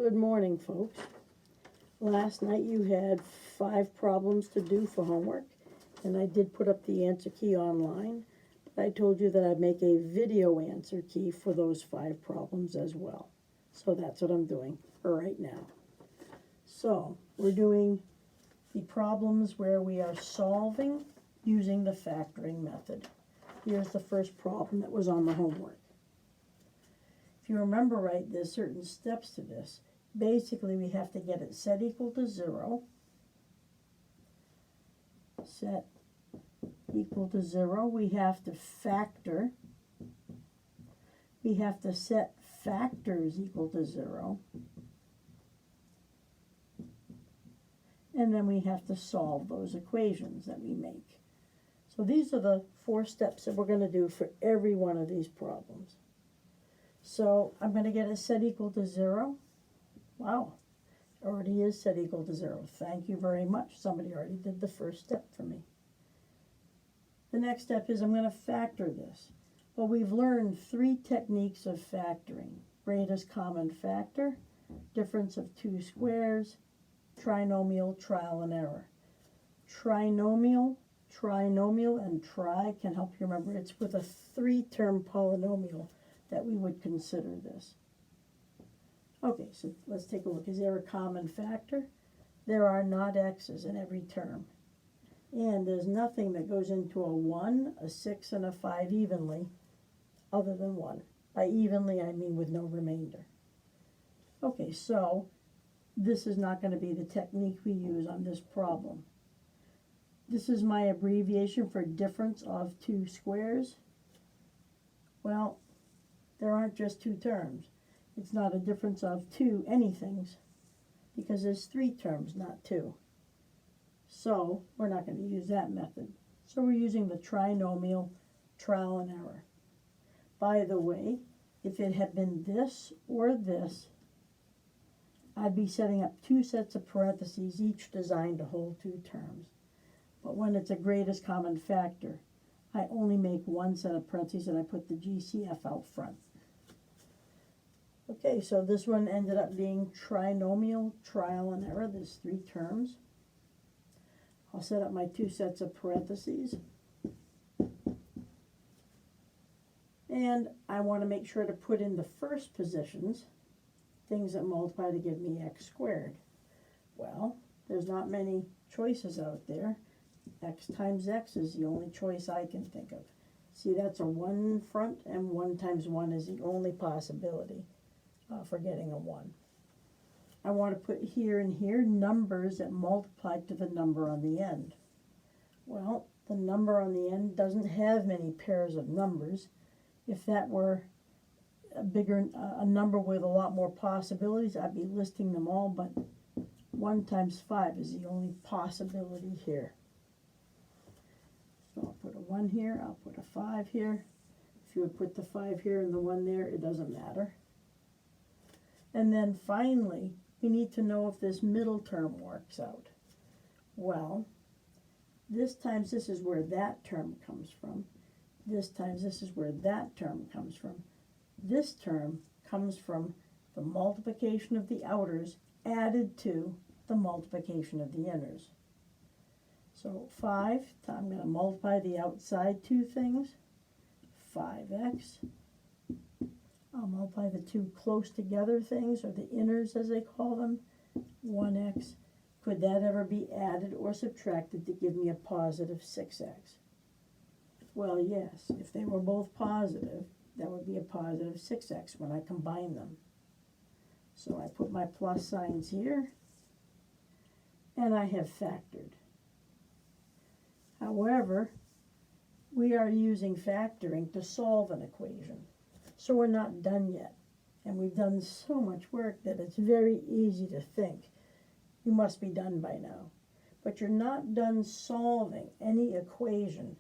Good morning, folks. Last night you had 5 problems to do for homework, and I did put up the answer key online, but I told you that I'd make a video answer key for those 5 problems as well. So that's what I'm doing for right now. So we're doing the problems where we are solving using the factoring method. Here's the first problem that was on the homework. If you remember right, there's certain steps to this. Basically, we have to get it set equal to 0. Set equal to 0. We have to factor. We have to set factors equal to 0. And then we have to solve those equations that we make. So these are the 4 steps that we're going to do for every one of these problems. So I'm going to get it set equal to 0. Wow, it already is set equal to 0. Thank you very much. Somebody already did the first step for me. The next step is I'm going to factor this. Well, we've learned 3 techniques of factoring. Greatest common factor, difference of 2 squares, trinomial, trial and error. Trinomial, and try can help you remember. It's with a 3-term polynomial that we would consider this. Okay, so let's take a look. Is there a common factor? There are not x's in every term. And there's nothing that goes into a 1, a 6, and a 5 evenly other than 1. By evenly, I mean with no remainder. Okay, so this is not going to be the technique we use on this problem. This is my abbreviation for difference of 2 squares. Well, there aren't just 2 terms. It's not a difference of 2 anythings because there's 3 terms, not 2. So we're not going to use that method. So we're using the trinomial, trial and error. By the way, if it had been this or this, I'd be setting up 2 sets of parentheses, each designed to hold 2 terms. But when it's a greatest common factor, I only make 1 set of parentheses and I put the GCF out front. Okay, so this one ended up being trinomial, trial and error. There's 3 terms. I'll set up my 2 sets of parentheses. And I want to make sure to put in the first positions things that multiply to give me x squared. Well, there's not many choices out there. X times x is the only choice I can think of. See, that's a 1 front, and 1 times 1 is the only possibility for getting a 1. I want to put here and here numbers that multiply to the number on the end. Well, the number on the end doesn't have many pairs of numbers. If that were a number with a lot more possibilities, I'd be listing them all, but 1 times 5 is the only possibility here. So I'll put a 1 here, I'll put a 5 here. If you would put the 5 here and the 1 there, it doesn't matter. And then finally, we need to know if this middle term works out. Well, this times this is where that term comes from. This times this is where that term comes from. This term comes from the multiplication of the outers added to the multiplication of the inners. So 5, I'm going to multiply the outside 2 things, 5x. I'll multiply the 2 close together things, or the inners as they call them, 1x. Could that ever be added or subtracted to give me a positive 6x? Well, yes. If they were both positive, that would be a positive 6x when I combine them. So I put my plus signs here, and I have factored. However, we are using factoring to solve an equation. So we're not done yet. And we've done so much work that it's very easy to think you must be done by now. But you're not done solving any equation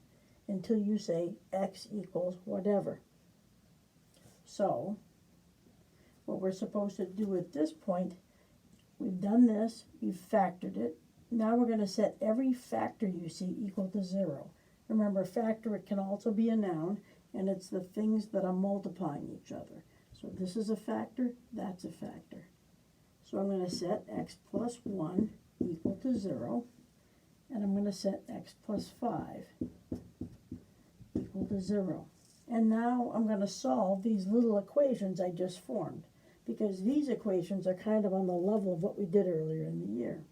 until you say x equals whatever. So what we're supposed to do at this point, we've done this, we've factored it. Now we're going to set every factor you see equal to 0. Remember, factor, it can also be a noun, and it's the things that are multiplying each other. So this is a factor, that's a factor. So I'm going to set x plus 1 equal to 0, and I'm going to set x plus 5 equal to 0. And now I'm going to solve these little equations I just formed, because these equations are kind of on the level of what we did earlier in the year.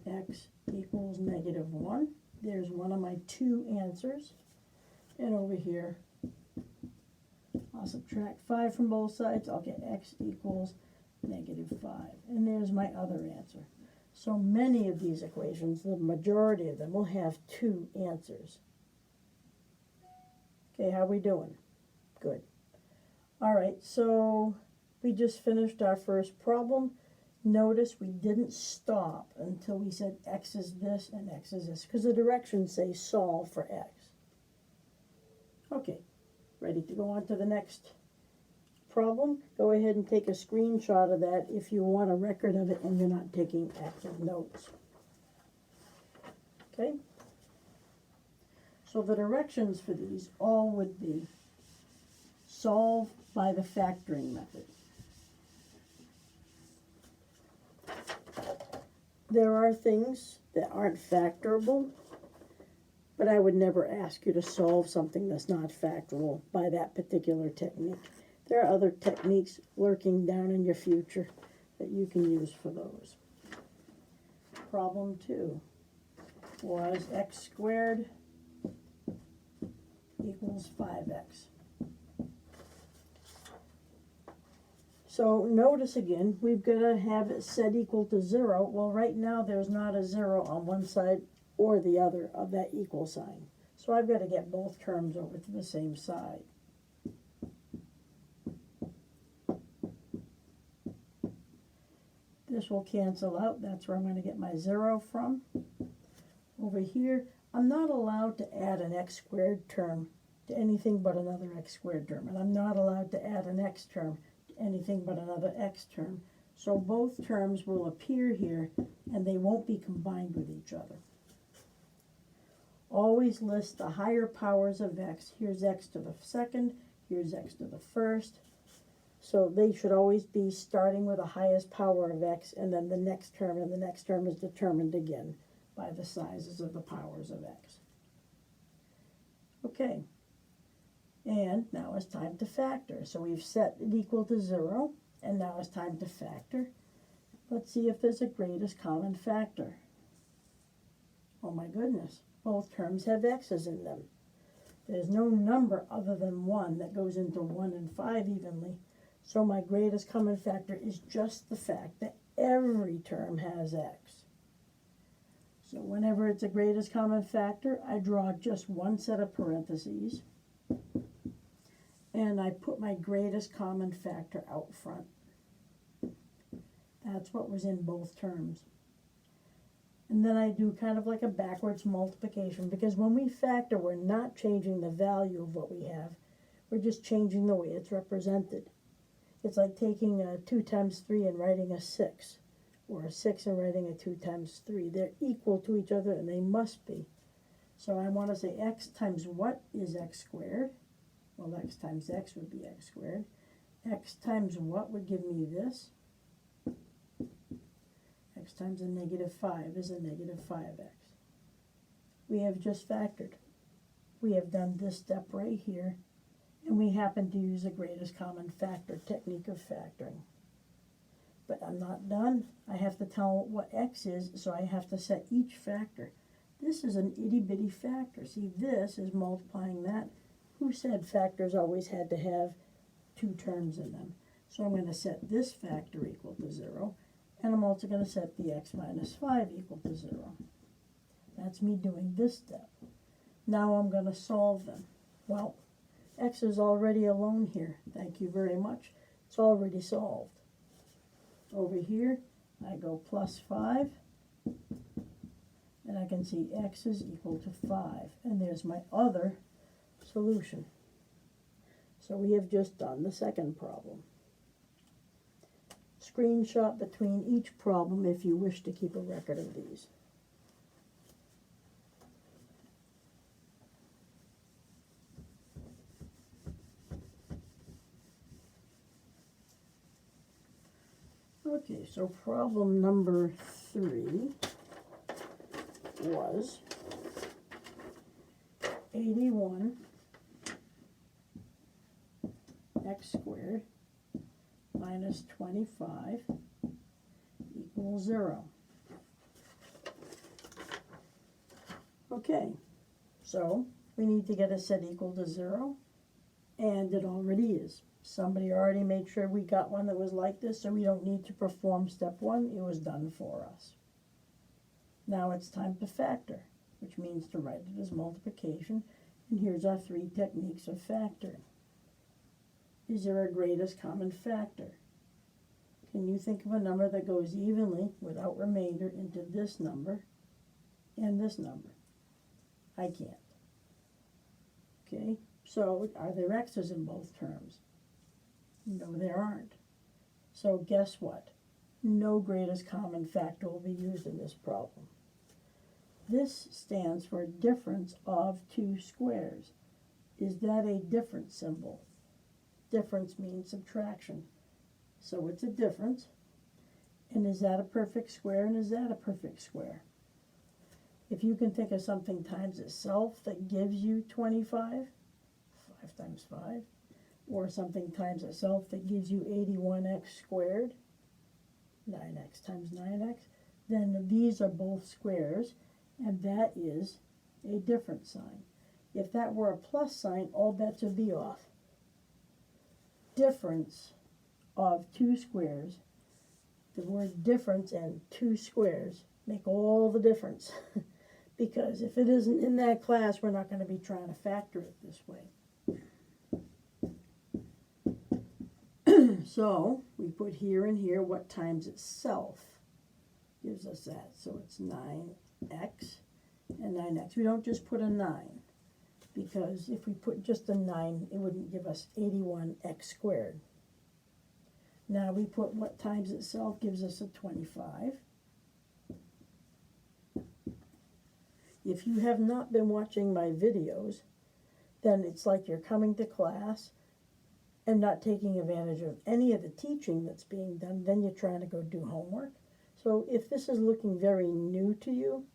X equals -1. There's one of my two answers. And over here, I'll subtract 5 from both sides. I'll get x equals -5. And there's my other answer. So many of these equations, the majority of them, will have two answers. Okay, how we doing? Good. All right, so we just finished our first problem. Notice we didn't stop until we said x is this and x is this, because the directions say solve for x. Okay, ready to go on to the next problem? Go ahead and take a screenshot of that if you want a record of it and you're not taking active notes. Okay? So the directions for these all would be solve by the factoring method. There are things that aren't factorable, but I would never ask you to solve something that's not factorable by that particular technique. There are other techniques lurking down in your future that you can use for those. Problem 2 was x squared equals 5x. So notice again, we've got to have it set equal to 0. Well, right now there's not a 0 on one side or the other of that equal sign. So I've got to get both terms over to the same side. This will cancel out. That's where I'm going to get my 0 from. Over here, I'm not allowed to add an x squared term to anything but another x squared term. And I'm not allowed to add an x term to anything but another x term. So both terms will appear here, and they won't be combined with each other. Always list the higher powers of x. Here's x to the second, here's x to the first. So they should always be starting with the highest power of x, and then the next term, and the next term is determined again by the sizes of the powers of x. Okay, and now it's time to factor. So we've set it equal to 0, and now it's time to factor. Let's see if there's a greatest common factor. Oh my goodness, both terms have x's in them. There's no number other than 1 that goes into 1 and 5 evenly. So my greatest common factor is just the fact that every term has x. So whenever it's a greatest common factor, I draw just one set of parentheses, and I put my greatest common factor out front. That's what was in both terms. And then I do kind of like a backwards multiplication, because when we factor, we're not changing the value of what we have. We're just changing the way it's represented. It's like taking a 2 times 3 and writing a 6, or a 6 and writing a 2 times 3. They're equal to each other, and they must be. So I want to say x times what is x squared? Well, x times x would be x squared. X times what would give me this? X times a -5 is a -5x. We have just factored. We have done this step right here, and we happen to use the greatest common factor technique of factoring. But I'm not done. I have to tell what x is, so I have to set each factor. This is an itty-bitty factor. See, this is multiplying that. Who said factors always had to have two terms in them? So I'm going to set this factor equal to 0, and I'm also going to set the x minus 5 equal to 0. That's me doing this step. Now I'm going to solve them. Well, x is already alone here. Thank you very much. It's already solved. Over here, I go plus 5, and I can see x is equal to 5. And there's my other solution. So we have just done the second problem. Screenshot between each problem if you wish to keep a record of these. Okay, so problem number 3 was 81 x squared minus 25 equals 0. Okay, so we need to get a set equal to 0, and it already is. Somebody already made sure we got one that was like this, so we don't need to perform step 1. It was done for us. Now it's time to factor, which means to write it as multiplication, and here's our 3 techniques of factoring. Is there a greatest common factor? Can you think of a number that goes evenly without remainder into this number and this number? I can't. Okay, so are there x's in both terms? No, there aren't. So guess what? No greatest common factor will be used in this problem. This stands for difference of 2 squares. Is that a difference symbol? Difference means subtraction. So it's a difference. And is that a perfect square, and is that a perfect square? If you can think of something times itself that gives you 25, 5 times 5, or something times itself that gives you 81x squared, 9x times 9x, then these are both squares, and that is a difference sign. If that were a plus sign, all bets would be off. Difference of 2 squares, the word difference and 2 squares make all the difference. Because if it isn't in that class, we're not going to be trying to factor it this way. So we put here and here what times itself gives us that. So it's 9x and 9x. We don't just put a 9, because if we put just a 9, it wouldn't give us 81x squared. Now we put what times itself gives us a 25. If you have not been watching my videos, then it's like you're coming to class and not taking advantage of any of the teaching that's being done. Then you're trying to go do homework. So if this is looking very new to you,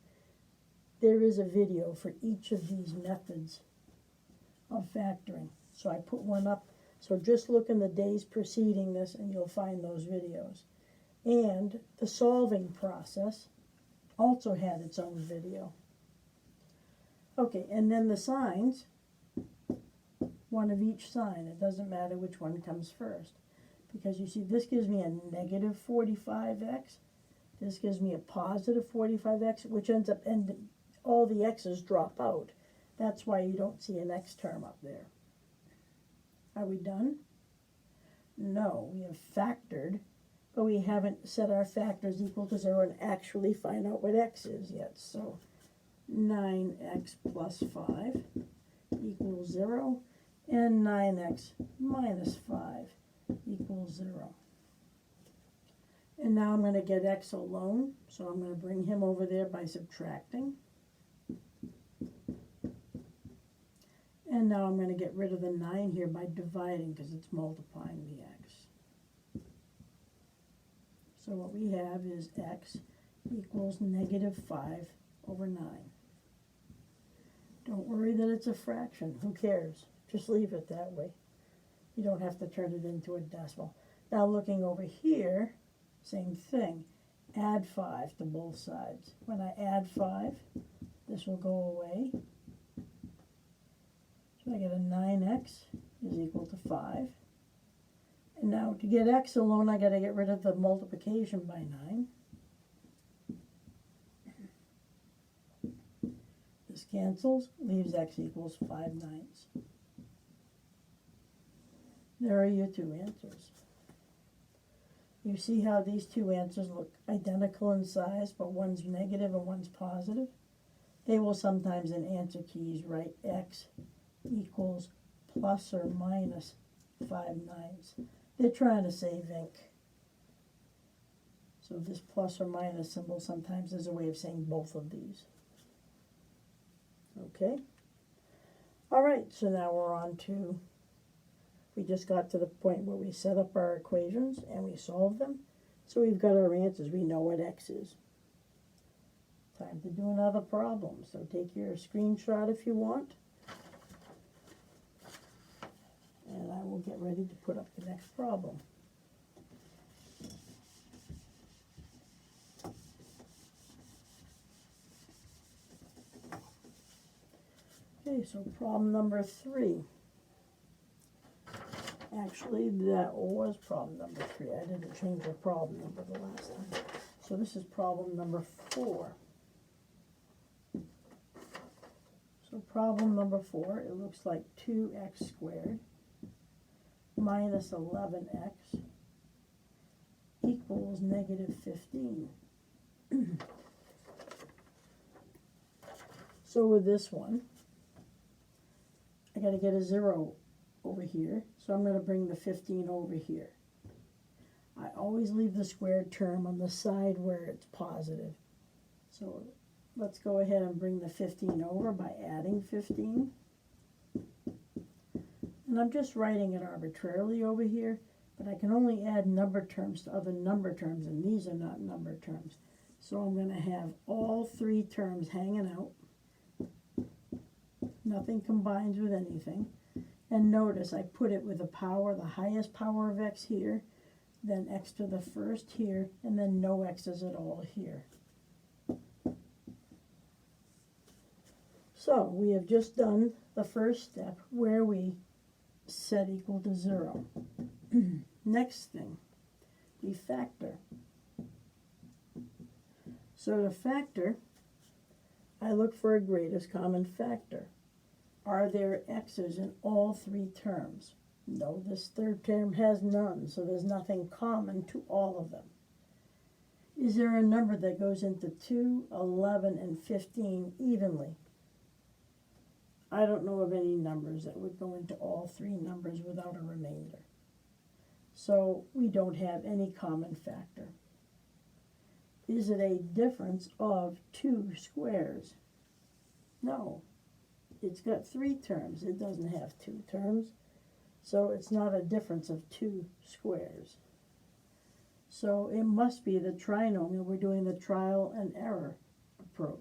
there is a video for each of these methods of factoring. So I put one up. So just look in the days preceding this and you'll find those videos. And the solving process also had its own video. Okay, and then the signs, one of each sign. It doesn't matter which one comes first. Because you see, this gives me a negative 45x. This gives me a positive 45x, which ends up ending, all the x's drop out. That's why you don't see an x term up there. Are we done? No, we have factored, but we haven't set our factors equal to 0 and actually find out what x is yet. So 9x plus 5 equals 0, and 9x minus 5 equals 0. And now I'm going to get x alone, so I'm going to bring him over there by subtracting. And now I'm going to get rid of the 9 here by dividing, because it's multiplying the x. So what we have is x equals negative 5 over 9. Don't worry that it's a fraction. Who cares? Just leave it that way. You don't have to turn it into a decimal. Now looking over here, same thing. Add 5 to both sides. When I add 5, this will go away. So I get a 9x is equal to 5. And now to get x alone, I got to get rid of the multiplication by 9. This cancels, leaves x equals 5/9. There are your two answers. You see how these two answers look identical in size, but one's negative and one's positive? They will sometimes in answer keys write x equals plus or minus 5/9. They're trying to save ink. So this plus or minus symbol sometimes is a way of saying both of these. Okay? All right, so now we're on to, we just got to the point where we set up our equations and we solved them. So we've got our answers. We know what x is. Time to do another problem. So take your screenshot if you want. And I will get ready to put up the next problem. Okay, so problem number 3. Actually, that was problem number 3. I didn't change the problem number the last time. So this is problem number 4. So problem number 4, it looks like 2x squared minus 11x equals negative 15. So with this one, I got to get a 0 over here, so I'm going to bring the 15 over here. I always leave the squared term on the side where it's positive. So let's go ahead and bring the 15 over by adding 15. And I'm just writing it arbitrarily over here, but I can only add number terms to other number terms, and these are not number terms. So I'm going to have all 3 terms hanging out. Nothing combines with anything. And notice I put it with the power, the highest power of x here, then x to the first here, and then no x's at all here. So we have just done the first step where we set equal to 0. Next thing, we factor. So to factor, I look for a greatest common factor. Are there x's in all 3 terms? No, this third term has none, so there's nothing common to all of them. Is there a number that goes into 2, 11, and 15 evenly? I don't know of any numbers that would go into all 3 numbers without a remainder. So we don't have any common factor. Is it a difference of 2 squares? No. It's got 3 terms. It doesn't have 2 terms. So it's not a difference of 2 squares. So it must be the trinomial. We're doing the trial and error approach.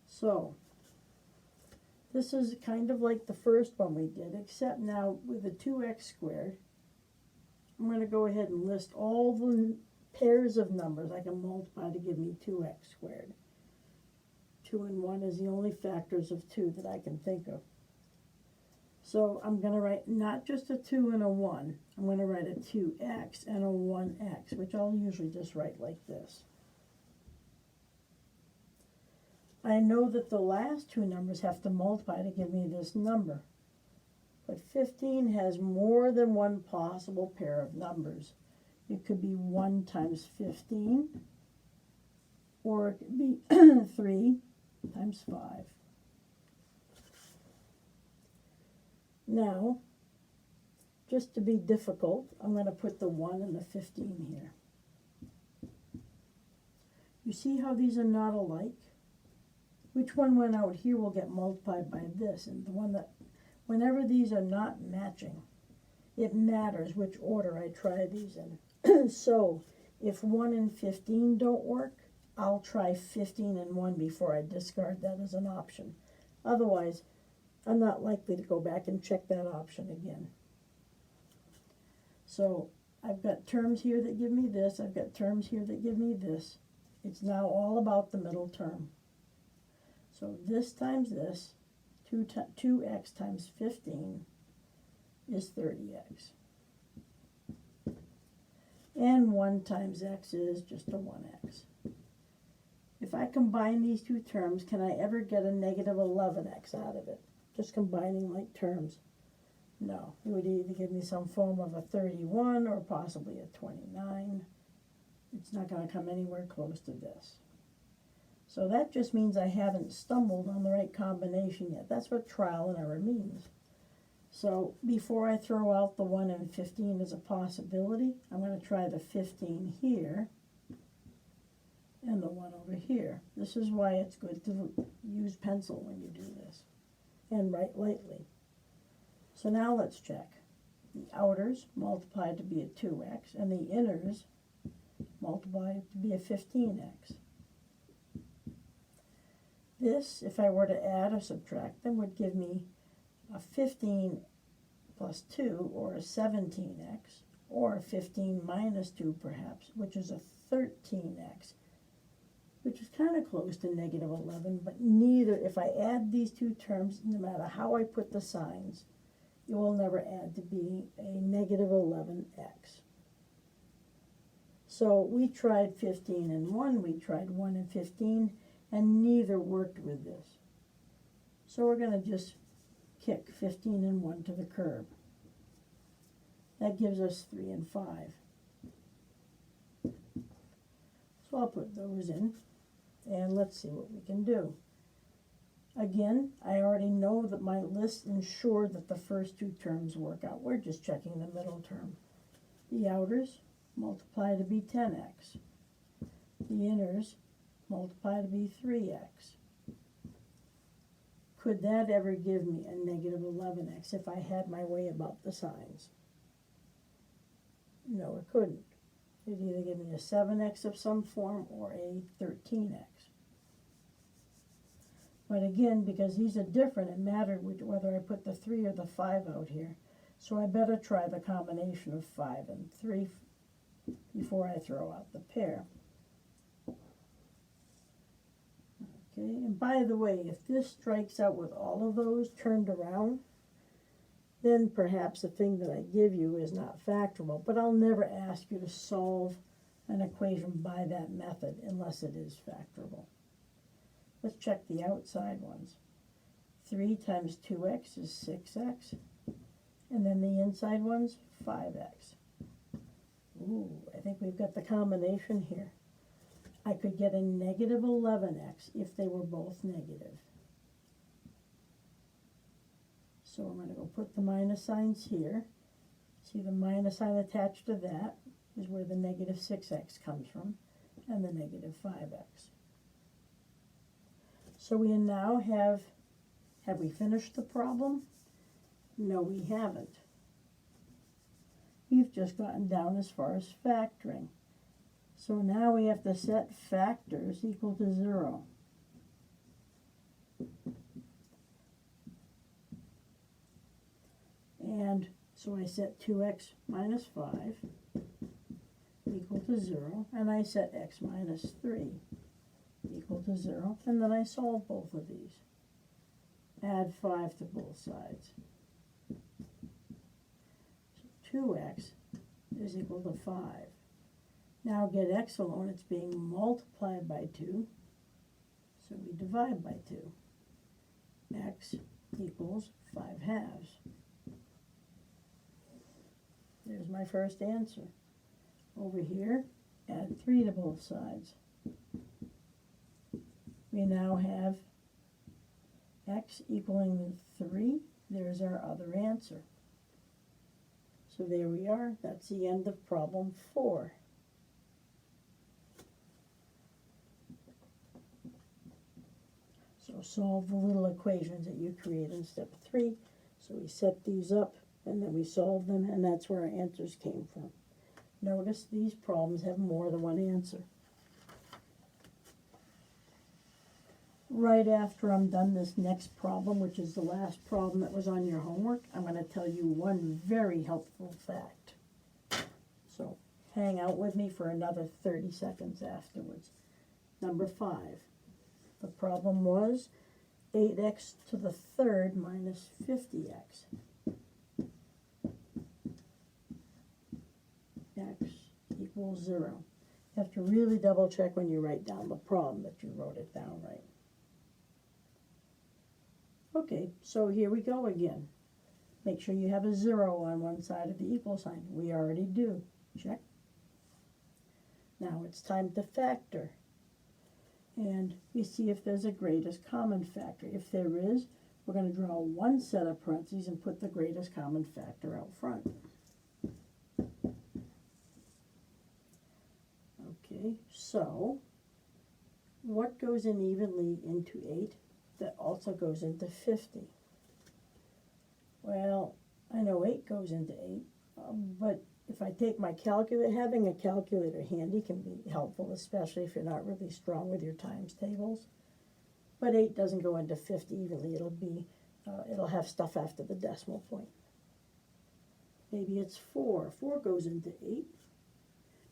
So this is kind of like the first one we did, except now with the 2x squared, I'm going to go ahead and list all the pairs of numbers I can multiply to give me 2x squared. 2 and 1 is the only factors of 2 that I can think of. So I'm going to write not just a 2 and a 1. I'm going to write a 2x and a 1x, which I'll usually just write like this. I know that the last 2 numbers have to multiply to give me this number. But 15 has more than one possible pair of numbers. It could be 1 times 15, or it could be 3 times 5. Now, just to be difficult, I'm going to put the 1 and the 15 here. You see how these are not alike? Which one went out here will get multiplied by this, and the one that, whenever these are not matching, it matters which order I try these in. So, if 1 and 15 don't work, I'll try 15 and 1 before I discard that as an option. Otherwise, I'm not likely to go back and check that option again. So, I've got terms here that give me this, I've got terms here that give me this. It's now all about the middle term. So this times this, 2x times 15 is 30x. And 1 times x is just a 1x. If I combine these 2 terms, can I ever get a negative 11x out of it? Just combining like terms? No. It would either give me some form of a 31 or possibly a 29. It's not going to come anywhere close to this. So that just means I haven't stumbled on the right combination yet. That's what trial and error means. So before I throw out the 1 and 15 as a possibility, I'm going to try the 15 here and the 1 over here. This is why it's good to use pencil when you do this and write lightly. So now let's check. The outers multiplied to be a 2x, and the inners multiplied to be a 15x. This, if I were to add or subtract them, would give me a 15 plus 2, or a 17x, or a 15 minus 2 perhaps, which is a 13x, which is kind of close to negative 11, but neither, if I add these two terms, no matter how I put the signs, it will never add to be a negative 11x. So we tried 15 and 1, we tried 1 and 15, and neither worked with this. So we're going to just kick 15 and 1 to the curb. That gives us 3 and 5. So I'll put those in, and let's see what we can do. Again, I already know that my list ensures that the first two terms work out. We're just checking the middle term. The outers multiply to be 10x. The inners multiply to be 3x. Could that ever give me a negative 11x if I had my way about the signs? No, it couldn't. It'd either give me a 7x of some form or a 13x. But again, because these are different, it mattered whether I put the 3 or the 5 out here. So I better try the combination of 5 and 3 before I throw out the pair. Okay, and by the way, if this strikes out with all of those turned around, then perhaps the thing that I give you is not factorable. But I'll never ask you to solve an equation by that method unless it is factorable. Let's check the outside ones. 3 times 2x is 6x. And then the inside ones, 5x. Ooh, I think we've got the combination here. I could get a negative 11x if they were both negative. So I'm going to go put the minus signs here. See, the minus sign attached to that is where the negative 6x comes from, and the negative 5x. So we now have we finished the problem? No, we haven't. We've just gotten down as far as factoring. So now we have to set factors equal to 0. And so I set 2x minus 5 equal to 0, and I set x minus 3 equal to 0, and then I solve both of these. Add 5 to both sides. So 2x is equal to 5. Now get x alone, it's being multiplied by 2, so we divide by 2. X equals 5 halves. There's my first answer. Over here, add 3 to both sides. We now have x equaling 3. There's our other answer. So there we are. That's the end of problem 4. So solve the little equations that you create in step 3. So we set these up, and then we solve them, and that's where our answers came from. Notice these problems have more than one answer. Right after I'm done this next problem, which is the last problem that was on your homework, I'm going to tell you one very helpful fact. So hang out with me for another 30 seconds afterwards. Number 5. The problem was 8x to the third minus 50x. X equals 0. You have to really double check when you write down the problem that you wrote it down right. Okay, so here we go again. Make sure you have a 0 on one side of the equal sign. We already do. Check. Now it's time to factor. And we see if there's a greatest common factor. If there is, we're going to draw one set of parentheses and put the greatest common factor out front. Okay, so what goes in evenly into 8 that also goes into 50? Well, I know 8 goes into 8, but if I take my calculator, having a calculator handy can be helpful, especially if you're not really strong with your times tables. But 8 doesn't go into 50 evenly. It'll have stuff after the decimal point. Maybe it's 4. 4 goes into 8.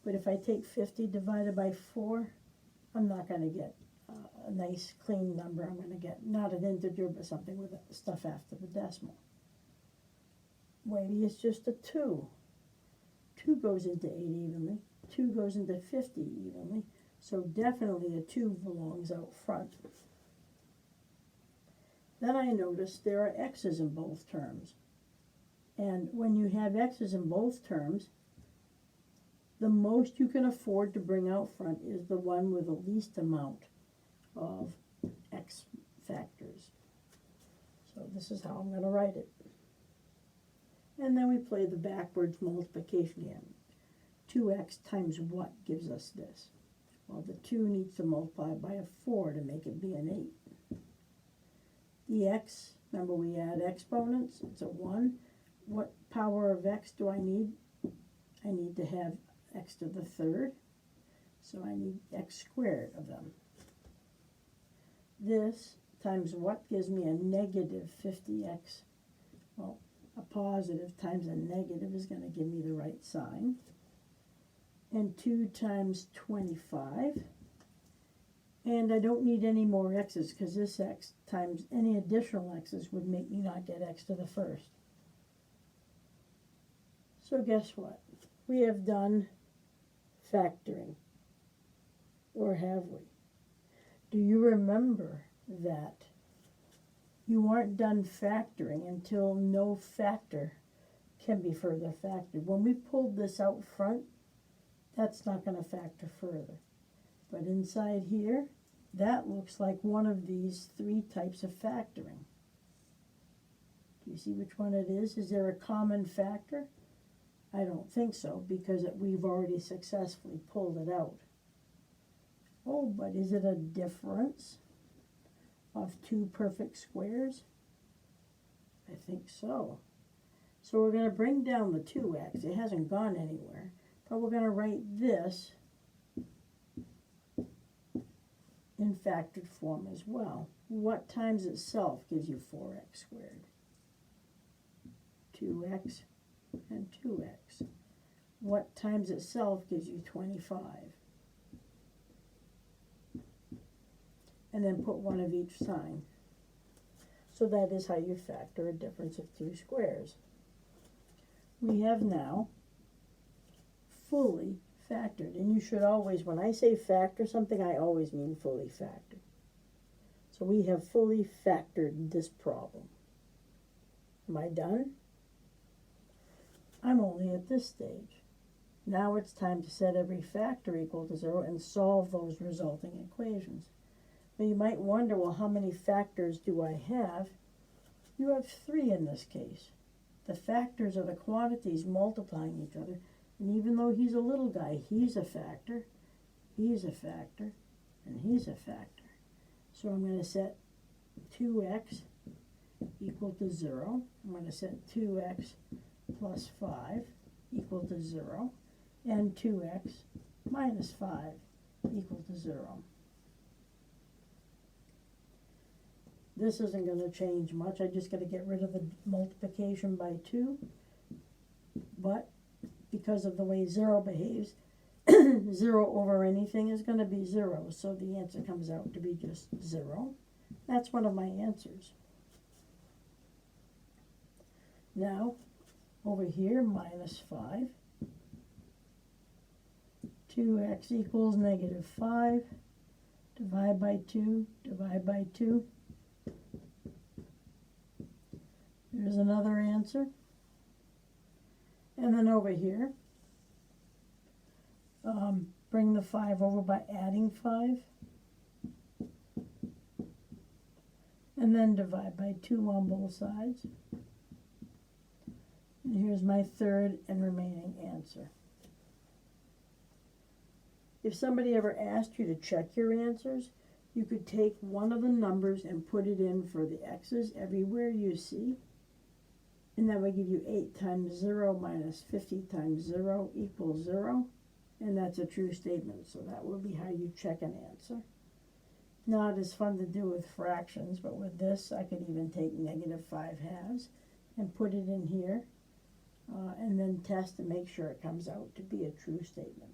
But if I take 50 divided by 4, I'm not going to get a nice clean number. I'm going to get not an integer, but something with stuff after the decimal. Maybe it's just a 2. 2 goes into 8 evenly. 2 goes into 50 evenly. So definitely a 2 belongs out front. Then I noticed there are x's in both terms. And when you have x's in both terms, the most you can afford to bring out front is the one with the least amount of x factors. So this is how I'm going to write it. And then we play the backwards multiplication game. 2x times what gives us this? Well, the 2 needs to multiply by a 4 to make it be an 8. The x, remember we add exponents, it's a 1. What power of x do I need? I need to have x to the third, so I need x squared of them. This times what gives me a negative 50x? Well, a positive times a negative is going to give me the right sign. And 2 times 25. And I don't need any more x's because this x times any additional x's would make me not get x to the first. So guess what? We have done factoring. Or have we? Do you remember that you aren't done factoring until no factor can be further factored? When we pulled this out front, that's not going to factor further. But inside here, that looks like one of these 3 types of factoring. Do you see which one it is? Is there a common factor? I don't think so, because we've already successfully pulled it out. Oh, but is it a difference of 2 perfect squares? I think so. So we're going to bring down the 2x. It hasn't gone anywhere. But we're going to write this in factored form as well. What times itself gives you 4x squared? 2x and 2x. What times itself gives you 25? And then put one of each sign. So that is how you factor a difference of 2 squares. We have now fully factored. And you should always, when I say factor something, I always mean fully factored. So we have fully factored this problem. Am I done? I'm only at this stage. Now it's time to set every factor equal to 0 and solve those resulting equations. Now you might wonder, well, how many factors do I have? You have 3 in this case. The factors are the quantities multiplying each other. And even though he's a little guy, he's a factor, he's a factor, and he's a factor. So I'm going to set 2x equal to 0. I'm going to set 2x plus 5 equal to 0. And 2x minus 5 equal to 0. This isn't going to change much. I just got to get rid of the multiplication by 2. But because of the way 0 behaves, 0 over anything is going to be 0. So the answer comes out to be just 0. That's one of my answers. Now, over here, minus 5. 2x equals negative 5. Divide by 2, divide by 2. There's another answer. And then over here, bring the 5 over by adding 5. And then divide by 2 on both sides. And here's my third and remaining answer. If somebody ever asked you to check your answers, you could take one of the numbers and put it in for the x's everywhere you see. And then we give you 8 times 0 minus 50 times 0 equals 0. And that's a true statement, so that will be how you check an answer. Not as fun to do with fractions, but with this I could even take -5/2 and put it in here, and then test and make sure it comes out to be a true statement.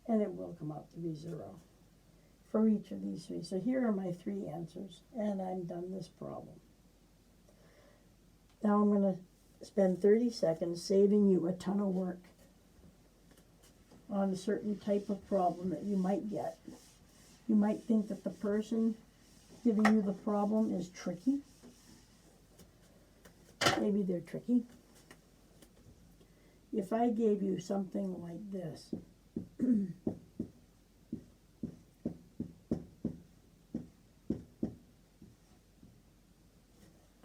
And it will come out to be 0 for each of these three. So here are my 3 answers, and I'm done this problem. Now I'm going to spend 30 seconds saving you a ton of work on a certain type of problem that you might get. You might think that the person giving you the problem is tricky. Maybe they're tricky. If I gave you something like this,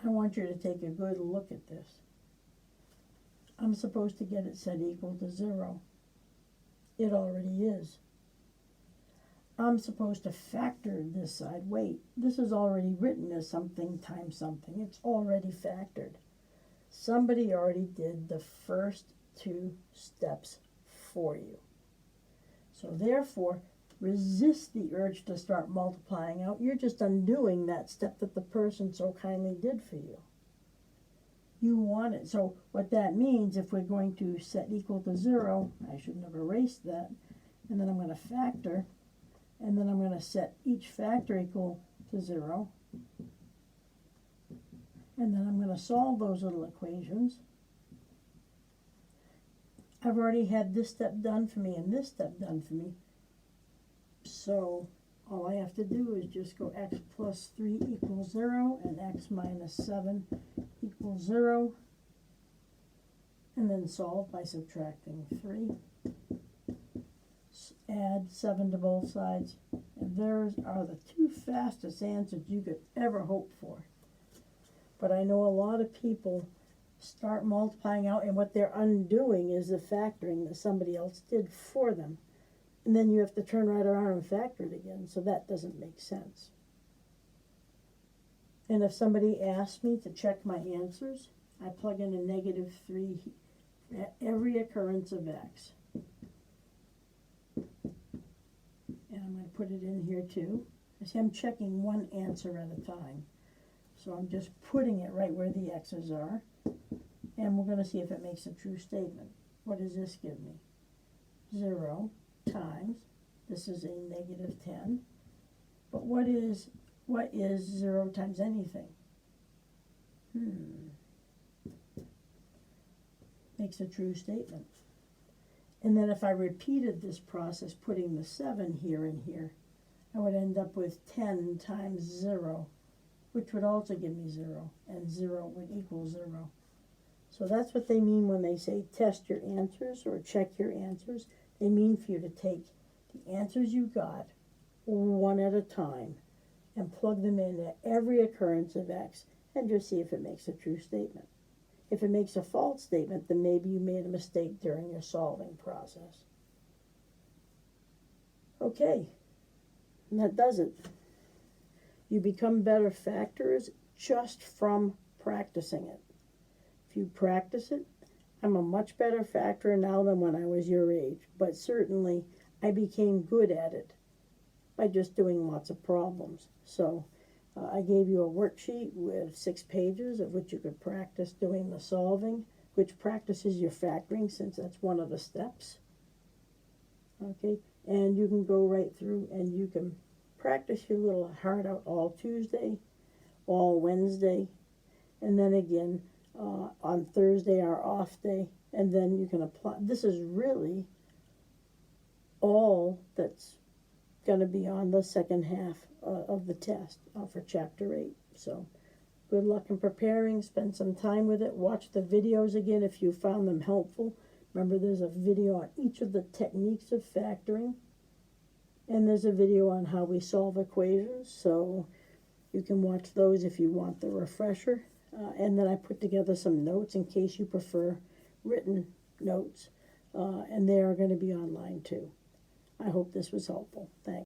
I want you to take a good look at this. I'm supposed to get it set equal to 0. It already is. I'm supposed to factor this side. Wait, this is already written as something times something. It's already factored. Somebody already did the first 2 steps for you. So therefore, resist the urge to start multiplying out. You're just undoing that step that the person so kindly did for you. You want it. So what that means, if we're going to set equal to 0, I shouldn't have erased that, and then I'm going to factor, and then I'm going to set each factor equal to 0, and then I'm going to solve those little equations. I've already had this step done for me and this step done for me, so all I have to do is just go x plus 3 equals 0 and x minus 7 equals 0, and then solve by subtracting 3. Add 7 to both sides, and those are the 2 fastest answers you could ever hope for. But I know a lot of people start multiplying out, and what they're undoing is the factoring that somebody else did for them. And then you have to turn right around and factor it again, so that doesn't make sense. And if somebody asks me to check my answers, I plug in a -3 at every occurrence of x. And I'm going to put it in here too. I see I'm checking one answer at a time. So I'm just putting it right where the x's are. And we're going to see if it makes a true statement. What does this give me? 0 times, this is a -10. But what is 0 times anything? Makes a true statement. And then if I repeated this process, putting the 7 here and here, I would end up with 10 times 0, which would also give me 0, and 0 would equal 0. So that's what they mean when they say test your answers or check your answers. They mean for you to take the answers you got one at a time and plug them in at every occurrence of x and just see if it makes a true statement. If it makes a false statement, then maybe you made a mistake during your solving process. Okay, and that does it. You become better factors just from practicing it. If you practice it, I'm a much better factor now than when I was your age, but certainly I became good at it by just doing lots of problems. So I gave you a worksheet with 6 pages of which you could practice doing the solving, which practices your factoring since that's one of the steps. Okay, and you can go right through and you can practice your little heart out all Tuesday, all Wednesday, and then again on Thursday, our off day, and then you can apply. This is really all that's going to be on the second half of the test for Chapter 8. So good luck in preparing. Spend some time with it. Watch the videos again if you found them helpful. Remember, there's a video on each of the techniques of factoring, and there's a video on how we solve equations. So you can watch those if you want the refresher. And then I put together some notes in case you prefer written notes, and they are going to be online too. I hope this was helpful. Thanks.